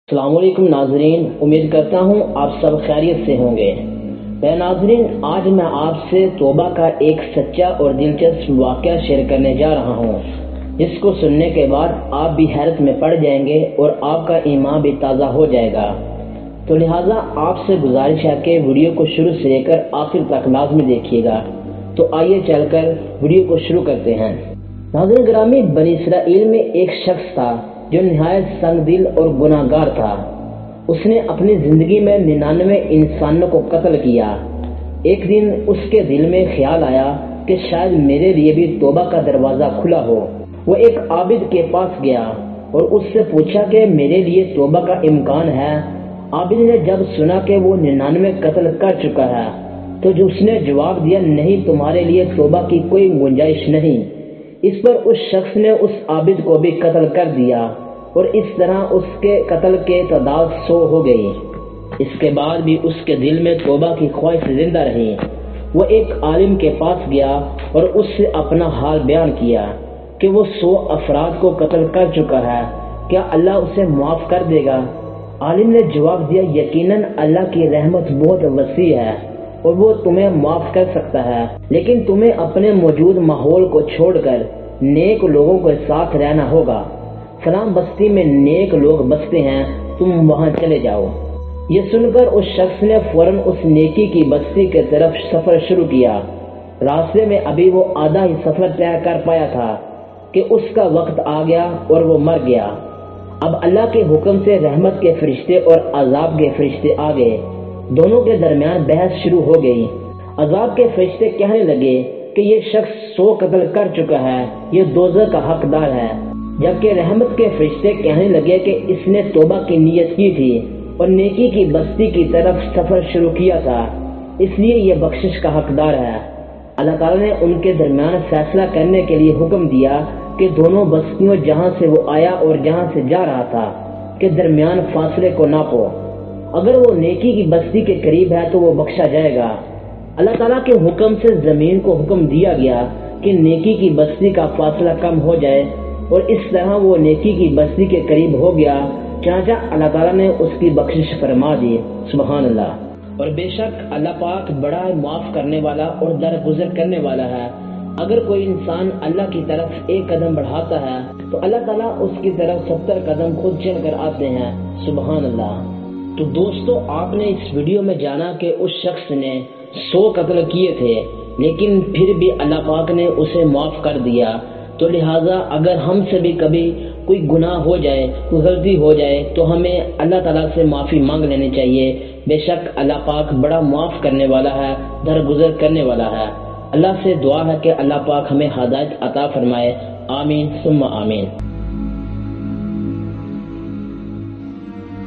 السلام علیکم ناظرین، امید کرتا ہوں آپ سب خیریت سے ہوں گے۔ میرے ناظرین، آج میں آپ سے توبہ کا ایک سچا اور دلچسپ واقعہ شیئر کرنے جا رہا ہوں، جس کو سننے کے بعد آپ بھی حیرت میں پڑ جائیں گے اور آپ کا ایمان بھی تازہ ہو جائے گا۔ تو لہٰذا آپ سے گزارش ہے کہ ویڈیو کو شروع سے لے کر آخر تک لازمی دیکھیے گا۔ تو آئیے چل کر ویڈیو کو شروع کرتے ہیں۔ ناظرین گرامی، بنی اسرائیل میں ایک شخص تھا جو نہایت سنگ دل اور گناہ گار تھا۔ اس نے اپنی زندگی میں 99 انسانوں کو قتل کیا۔ ایک دن اس کے دل میں خیال آیا کہ شاید میرے لیے بھی توبہ کا دروازہ کھلا ہو۔ وہ ایک عابد کے پاس گیا اور اس سے پوچھا کہ میرے لیے توبہ کا امکان ہے۔ عابد نے جب سنا کہ وہ 99 قتل کر چکا ہے تو اس نے جواب دیا، نہیں، تمہارے لیے توبہ کی کوئی گنجائش نہیں۔ اس پر اس شخص نے اس عابد کو بھی قتل کر دیا اور اس طرح اس کے قتل کے تعداد 100 ہو گئی۔ اس کے بعد بھی اس کے دل میں توبہ کی خواہش زندہ رہی۔ وہ ایک عالم کے پاس گیا اور اس سے اپنا حال بیان کیا کہ وہ 100 افراد کو قتل کر چکا ہے، کیا اللہ اسے معاف کر دے گا؟ عالم نے جواب دیا، یقیناً اللہ کی رحمت بہت وسیع ہے اور وہ تمہیں معاف کر سکتا ہے، لیکن تمہیں اپنے موجود ماحول کو چھوڑ کر نیک لوگوں کے ساتھ رہنا ہوگا۔ فلاں بستی میں نیک لوگ بستے ہیں، تم وہاں چلے جاؤ۔ یہ سن کر اس شخص نے فوراً اس نیکی کی بستی کی طرف سفر شروع کیا۔ راستے میں ابھی وہ آدھا ہی سفر طے کر پایا تھا کہ اس کا وقت آ گیا اور وہ مر گیا۔ اب اللہ کے حکم سے رحمت کے فرشتے اور عذاب کے فرشتے آ گئے۔ دونوں کے درمیان بحث شروع ہو گئی۔ عذاب کے فرشتے کہنے لگے کہ یہ شخص 100 قتل کر چکا ہے، یہ دوزخ کا حقدار ہے، جبکہ رحمت کے فرشتے کہنے لگے کہ اس نے توبہ کی نیت کی تھی اور نیکی کی بستی کی طرف سفر شروع کیا تھا، اس لیے یہ بخشش کا حقدار ہے۔ اللہ تعالیٰ نے ان کے درمیان فیصلہ کرنے کے لیے حکم دیا کہ دونوں بستیوں جہاں سے وہ آیا اور جہاں سے جا رہا تھا کے درمیان فاصلے کو ناپو۔ اگر وہ نیکی کی بستی کے قریب ہے تو وہ بخشا جائے گا۔ اللہ تعالیٰ کے حکم سے زمین کو حکم دیا گیا کہ نیکی کی بستی کا فاصلہ کم ہو جائے اور اس طرح وہ نیکی کی بستی کے قریب ہو گیا، چنانچہ اللہ تعالیٰ نے اس کی بخشش فرما دی۔ سبحان اللہ۔ اور بے شک اللہ پاک بڑا معاف کرنے والا اور درگزر کرنے والا ہے۔ اگر کوئی انسان اللہ کی طرف ایک قدم بڑھاتا ہے تو اللہ تعالیٰ اس کی طرف 70 قدم خود چل کر آتے ہیں۔ سبحان اللہ۔ تو دوستو، آپ نے اس ویڈیو میں جانا کہ اس شخص نے 100 قتل کیے تھے، لیکن پھر بھی اللہ پاک نے اسے معاف کر دیا۔ تو لہٰذا اگر ہم سے بھی کبھی کوئی گناہ ہو جائے، کوئی غلطی ہو جائے تو ہمیں اللہ تعالیٰ سے معافی مانگ لینی چاہیے۔ بے شک اللہ پاک بڑا معاف کرنے والا ہے، درگزر کرنے والا ہے۔ اللہ سے دعا ہے کہ اللہ پاک ہمیں ہدایت عطا فرمائے۔ آمین ثم آمین۔